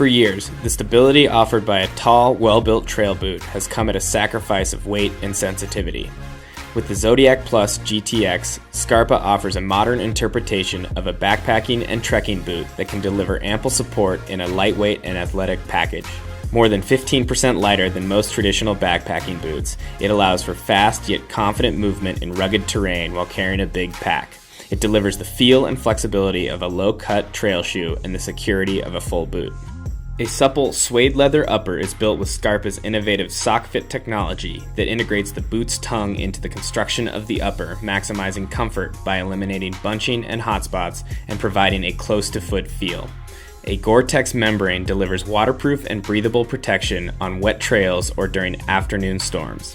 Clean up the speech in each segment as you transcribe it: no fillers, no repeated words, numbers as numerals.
For years, the stability offered by a tall, well-built trail boot has come at a sacrifice of weight and sensitivity. With the Zodiac Plus GTX, Scarpa offers a modern interpretation of a backpacking and trekking boot that can deliver ample support in a lightweight and athletic package. More than 15% lighter than most traditional backpacking boots, it allows for fast yet confident movement in rugged terrain while carrying a big pack. It delivers the feel and flexibility of a low-cut trail shoe and the security of a full boot. A supple suede leather upper is built with Scarpa's innovative sock fit technology that integrates the boot's tongue into the construction of the upper, maximizing comfort by eliminating bunching and hotspots and providing a close-to-foot feel. A Gore-Tex membrane delivers waterproof and breathable protection on wet trails or during afternoon storms.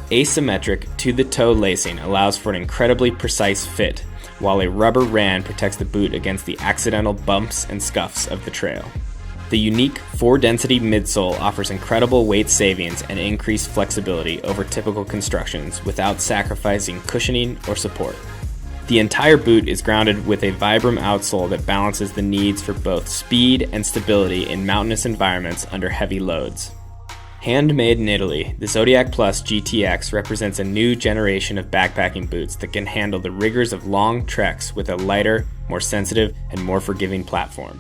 Asymmetric to-the-toe lacing allows for an incredibly precise fit, while a rubber rand protects the boot against the accidental bumps and scuffs of the trail. The unique 4-density midsole offers incredible weight savings and increased flexibility over typical constructions without sacrificing cushioning or support. The entire boot is grounded with a Vibram outsole that balances the needs for both speed and stability in mountainous environments under heavy loads. Handmade in Italy, the Zodiac Plus GTX represents a new generation of backpacking boots that can handle the rigors of long treks with a lighter, more sensitive, and more forgiving platform.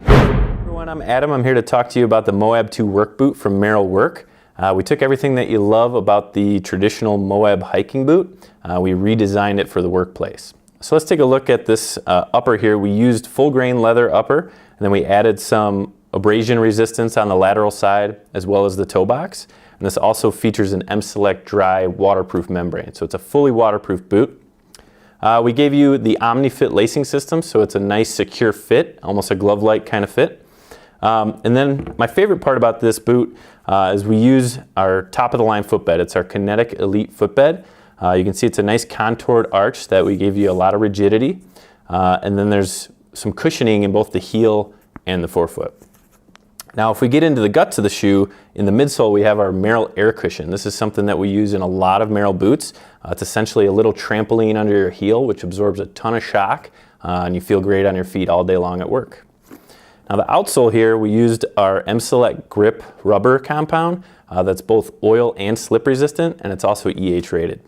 Hey everyone, I'm Adam. I'm here to talk to you about the Moab II work boot from Merrell Work. We took everything that you love about the traditional Moab hiking boot. We redesigned it for the workplace. So let's take a look at this upper here. We used full grain leather upper, and then we added some abrasion resistance on the lateral side as well as the toe box. And this also features an M-Select dry waterproof membrane. So it's a fully waterproof boot. We gave you the OmniFit lacing system, so it's a nice secure fit, almost a glove-like kind of fit. And then my favorite part about this boot is we use our top-of-the-line footbed. It's our Kinetic Elite footbed. You can see it's a nice contoured arch that we gave you a lot of rigidity. And then there's some cushioning in both the heel and the forefoot. Now if we get into the guts of the shoe, in the midsole we have our Merrell Air Cushion. This is something that we use in a lot of Merrell boots. It's essentially a little trampoline under your heel which absorbs a ton of shock and you feel great on your feet all day long at work. Now the outsole here, we used our M-Select Grip rubber compound that's both oil and slip resistant, and it's also EH rated.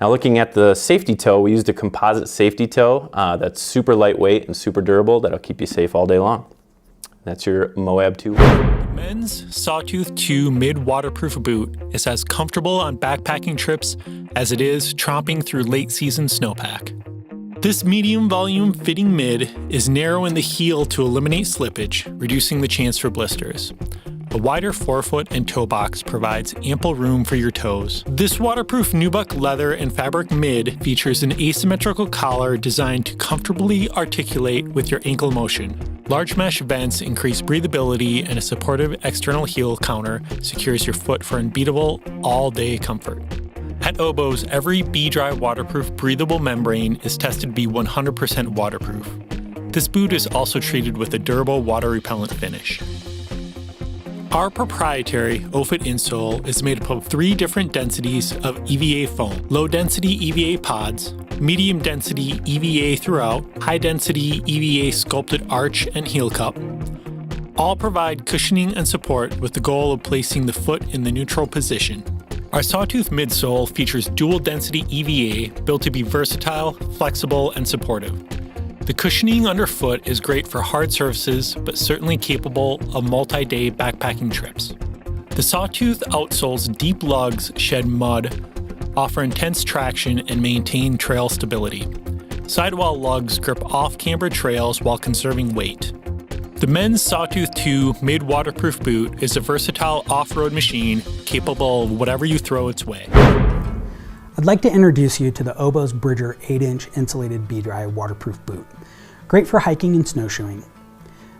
Now looking at the safety toe, we used a composite safety toe that's super lightweight and super durable that'll keep you safe all day long. That's your Moab II. The men's Sawtooth 2 Mid waterproof boot is as comfortable on backpacking trips as it is tromping through late season snowpack. This medium volume fitting mid is narrow in the heel to eliminate slippage, reducing the chance for blisters. A wider forefoot and toe box provides ample room for your toes. This waterproof nubuck leather and fabric mid features an asymmetrical collar designed to comfortably articulate with your ankle motion. Large mesh vents increase breathability, and a supportive external heel counter secures your foot for unbeatable all-day comfort. At Oboz, every BDry waterproof breathable membrane is tested to be 100% waterproof. This boot is also treated with a durable water-repellent finish. Our proprietary OFIT insole is made up of 3 different densities of EVA foam: low-density EVA pods, medium-density EVA throughout, high-density EVA sculpted arch and heel cup. All provide cushioning and support with the goal of placing the foot in the neutral position. Our Sawtooth midsole features dual-density EVA built to be versatile, flexible, and supportive. The cushioning underfoot is great for hard surfaces, but certainly capable of multi-day backpacking trips. The Sawtooth outsole's deep lugs shed mud, offer intense traction, and maintain trail stability. Sidewall lugs grip off-camber trails while conserving weight. The men's Sawtooth 2 Mid waterproof boot is a versatile off-road machine capable of whatever you throw its way. I'd like to introduce you to the Oboz Bridger 8-inch insulated BDry waterproof boot. Great for hiking and snowshoeing.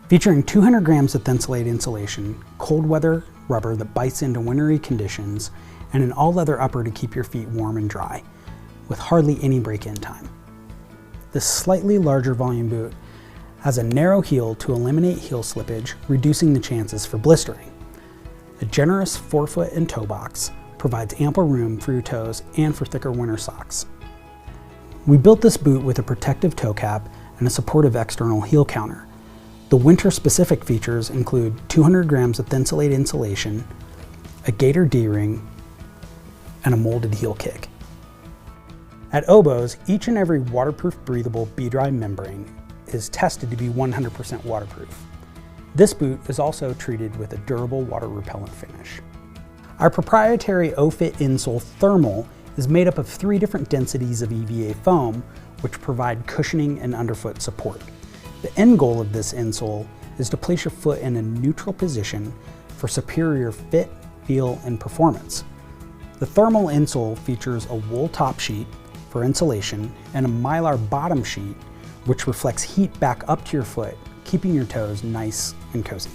Featuring 200 grams of Insulated insulation, cold weather rubber that bites into wintry conditions, and an all-leather upper to keep your feet warm and dry, with hardly any break-in time. This slightly larger volume boot has a narrow heel to eliminate heel slippage, reducing the chances for blistering. A generous forefoot and toe box provides ample room for your toes and for thicker winter socks. We built this boot with a protective toe cap and a supportive external heel counter. The winter-specific features include 200 grams of Insulated insulation, a gator D-ring, and a molded heel kick. At Oboz, each and every waterproof breathable BDry membrane is tested to be 100% waterproof. This boot is also treated with a durable water repellent finish. Our proprietary OFIT insole thermal is made up of 3 different densities of EVA foam, which provide cushioning and underfoot support. The end goal of this insole is to place your foot in a neutral position for superior fit, feel, and performance. The thermal insole features a wool top sheet for insulation and a mylar bottom sheet, which reflects heat back up to your foot, keeping your toes nice and cozy.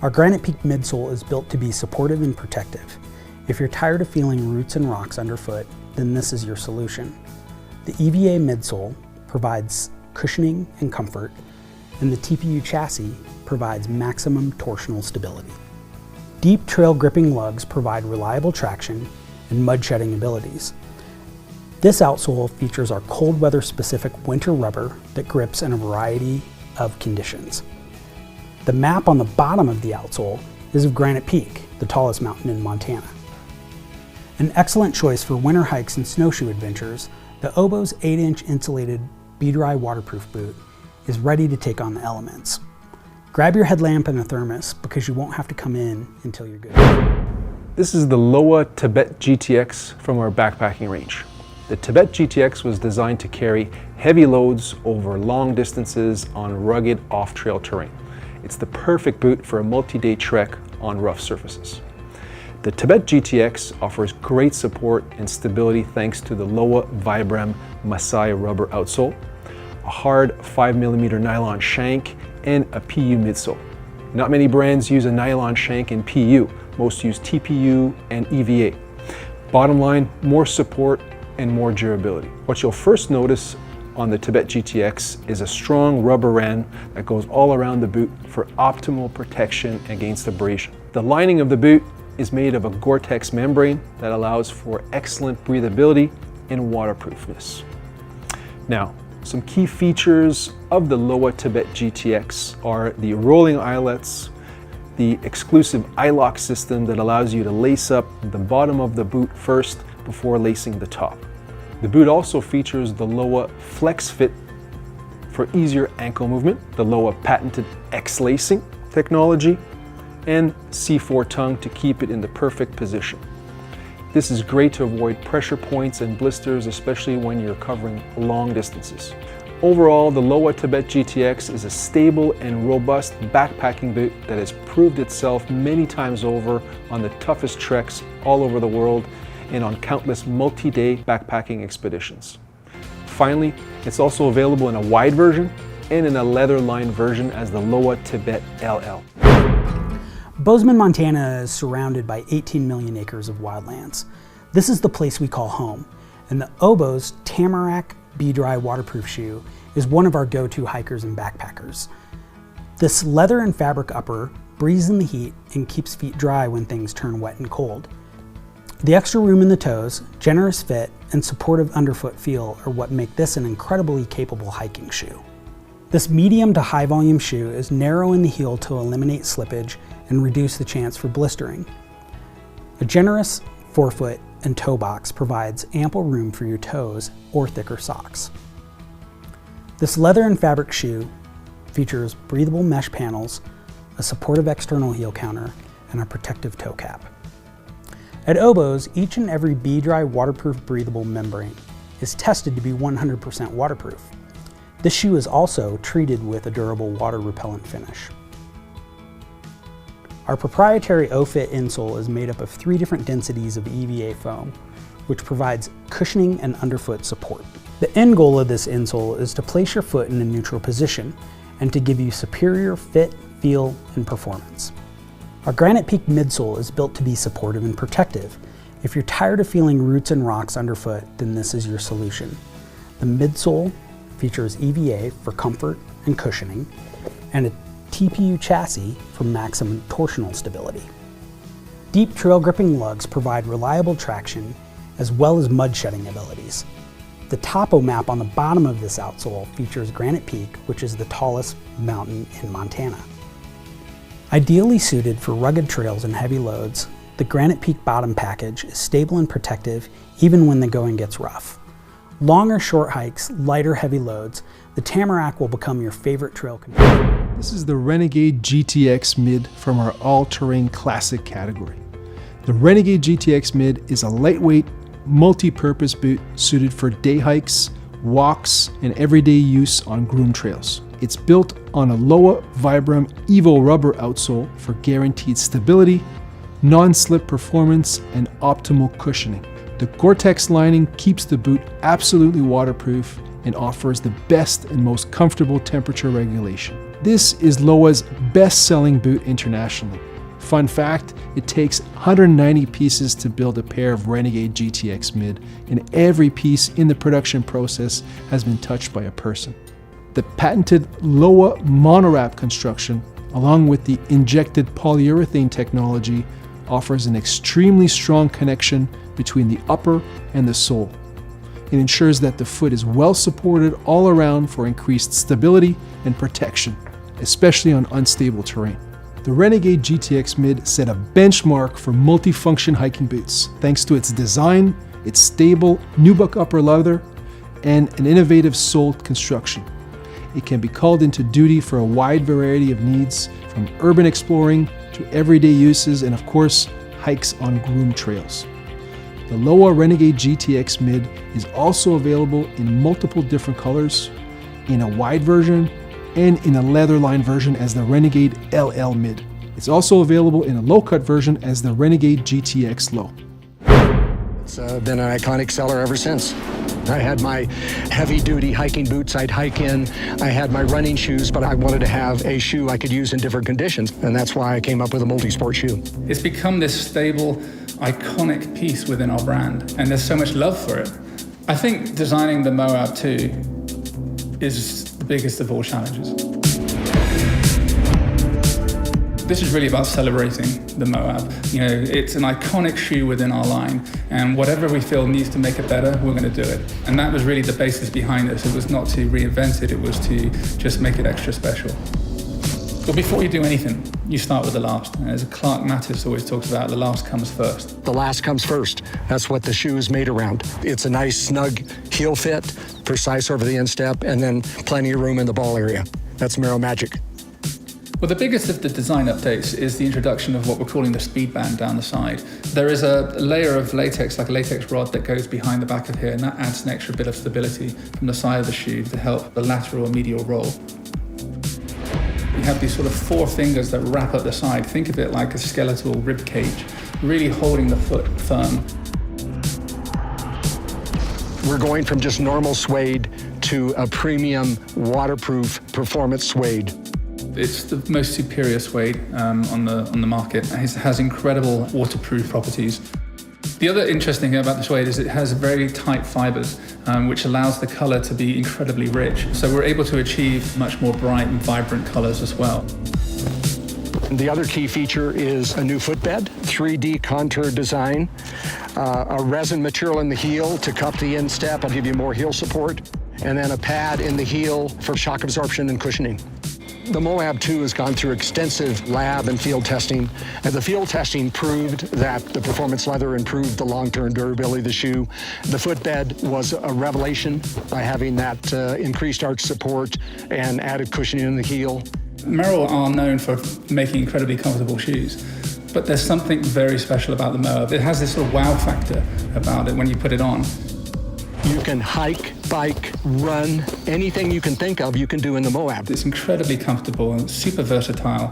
Our Granite Peak midsole is built to be supportive and protective. If you're tired of feeling roots and rocks underfoot, then this is your solution. The EVA midsole provides cushioning and comfort, and the TPU chassis provides maximum torsional stability. Deep trail gripping lugs provide reliable traction and mud shedding abilities. This outsole features our cold weather specific winter rubber that grips in a variety of conditions. The map on the bottom of the outsole is of Granite Peak, the tallest mountain in Montana. An excellent choice for winter hikes and snowshoe adventures, the Oboz 8-inch insulated BDry waterproof boot is ready to take on the elements. Grab your headlamp and a thermos because you won't have to come in until you're good. This is the LOWA Tibet GTX from our backpacking range. The Tibet GTX was designed to carry heavy loads over long distances on rugged off-trail terrain. It's the perfect boot for a multi-day trek on rough surfaces. The Tibet GTX offers great support and stability thanks to the LOWA Vibram Masai rubber outsole, a hard 5mm nylon shank, and a PU midsole. Not many brands use a nylon shank and PU. Most use TPU and EVA. Bottom line, more support and more durability. What you'll first notice on the Tibet GTX is a strong rubber rand that goes all around the boot for optimal protection against abrasion. The lining of the boot is made of a Gore-Tex membrane that allows for excellent breathability and waterproofness. Now, some key features of the LOWA Tibet GTX are the rolling eyelets, the exclusive eye-lock system that allows you to lace up the bottom of the boot first before lacing the top. The boot also features the LOWA Flex Fit for easier ankle movement, the LOWA patented X-lacing technology, and C4 tongue to keep it in the perfect position. This is great to avoid pressure points and blisters, especially when you're covering long distances. Overall, the LOWA Tibet GTX is a stable and robust backpacking boot that has proved itself many times over on the toughest treks all over the world and on countless multi-day backpacking expeditions. Finally, it's also available in a wide version and in a leather-lined version as the LOWA Tibet LL. Bozeman, Montana is surrounded by 18 million acres of wildlands. This is the place we call home, and the Oboz Tamarac BDry waterproof shoe is one of our go-to hikers and backpackers. This leather and fabric upper breathes in the heat and keeps feet dry when things turn wet and cold. The extra room in the toes, generous fit, and supportive underfoot feel are what make this an incredibly capable hiking shoe. This medium to high volume shoe is narrow in the heel to eliminate slippage and reduce the chance for blistering. A generous forefoot and toe box provides ample room for your toes or thicker socks. This leather and fabric shoe features breathable mesh panels, a supportive external heel counter, and a protective toe cap. At Oboz, each and every BDry waterproof breathable membrane is tested to be 100% waterproof. This shoe is also treated with a durable water repellent finish. Our proprietary OFIT insole is made up of 3 different densities of EVA foam, which provides cushioning and underfoot support. The end goal of this insole is to place your foot in a neutral position and to give you superior fit, feel, and performance. Our Granite Peak midsole is built to be supportive and protective. If you're tired of feeling roots and rocks underfoot, then this is your solution. The midsole features EVA for comfort and cushioning, and a TPU chassis for maximum torsional stability. Deep trail gripping lugs provide reliable traction as well as mud shedding abilities. The topo map on the bottom of this outsole features Granite Peak, which is the tallest mountain in Montana. Ideally suited for rugged trails and heavy loads, the Granite Peak bottom package is stable and protective even when the going gets rough. Long or short hikes, light or heavy loads, the Tamarack will become your favorite trail companion. This is the Renegade GTX Mid from our all-terrain classic category. The Renegade GTX Mid is a lightweight, multi-purpose boot suited for day hikes, walks, and everyday use on groomed trails. It's built on a LOWA Vibram Evo rubber outsole for guaranteed stability, non-slip performance, and optimal cushioning. The Gore-Tex lining keeps the boot absolutely waterproof and offers the best and most comfortable temperature regulation. This is LOWA's best-selling boot internationally. Fun fact, it takes 190 pieces to build a pair of Renegade GTX Mid, and every piece in the production process has been touched by a person. The patented LOWA monowrap construction, along with the injected polyurethane technology, offers an extremely strong connection between the upper and the sole. It ensures that the foot is well supported all around for increased stability and protection, especially on unstable terrain. The Renegade GTX Mid set a benchmark for multifunction hiking boots thanks to its design, its stable nubuck upper leather, and an innovative sole construction. It can be called into duty for a wide variety of needs, from urban exploring to everyday uses and, of course, hikes on groomed trails. The LOWA Renegade GTX Mid is also available in multiple different colors, in a wide version, and in a leather-lined version as the Renegade LL Mid. It's also available in a low-cut version as the Renegade GTX Low. It's been an iconic seller ever since. I had my heavy-duty hiking boots I'd hike in. I had my running shoes, but I wanted to have a shoe I could use in different conditions, and that's why I came up with a multi-sport shoe. It's become this stable, iconic piece within our brand, and there's so much love for it. I think designing the Moab II is the biggest of all challenges. This is really about celebrating the Moab. You know, it's an iconic shoe within our line, and whatever we feel needs to make it better, we're going to do it. And that was really the basis behind this. It was not to reinvent it, it was to just make it extra special. But before you do anything, you start with the last. As Clark Mattis always talks about, the last comes first. The last comes first. That's what the shoe is made around. It's a nice, snug heel fit, precise over the instep, and then plenty of room in the ball area. That's Merrell magic. Well, the biggest of the design updates is the introduction of what we're calling the speed band down the side. There is a layer of latex, like a latex rod, that goes behind the back of here, and that adds an extra bit of stability from the side of the shoe to help the lateral or medial roll. You have these sort of four fingers that wrap up the side. Think of it like a skeletal rib cage, really holding the foot firm. We're going from just normal suede to a premium waterproof performance suede. It's the most superior suede on the market. It has incredible waterproof properties. The other interesting thing about the suede is it has very tight fibers, which allows the color to be incredibly rich. So we're able to achieve much more bright and vibrant colors as well. The other key feature is a new footbed, 3D contour design, a resin material in the heel to cup the instep and give you more heel support, and then a pad in the heel for shock absorption and cushioning. The Moab II has gone through extensive lab and field testing, and the field testing proved that the performance leather improved the long-term durability of the shoe. The footbed was a revelation by having that increased arch support and added cushioning in the heel. Merrell are known for making incredibly comfortable shoes, but there's something very special about the Moab. It has this sort of wow factor about it when you put it on. You can hike, bike, run, anything you can think of, you can do in the Moab. It's incredibly comfortable and super versatile,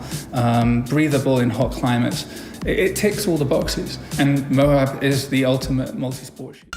breathable in hot climates. It ticks all the boxes, and Moab is the ultimate multi-sport shoe.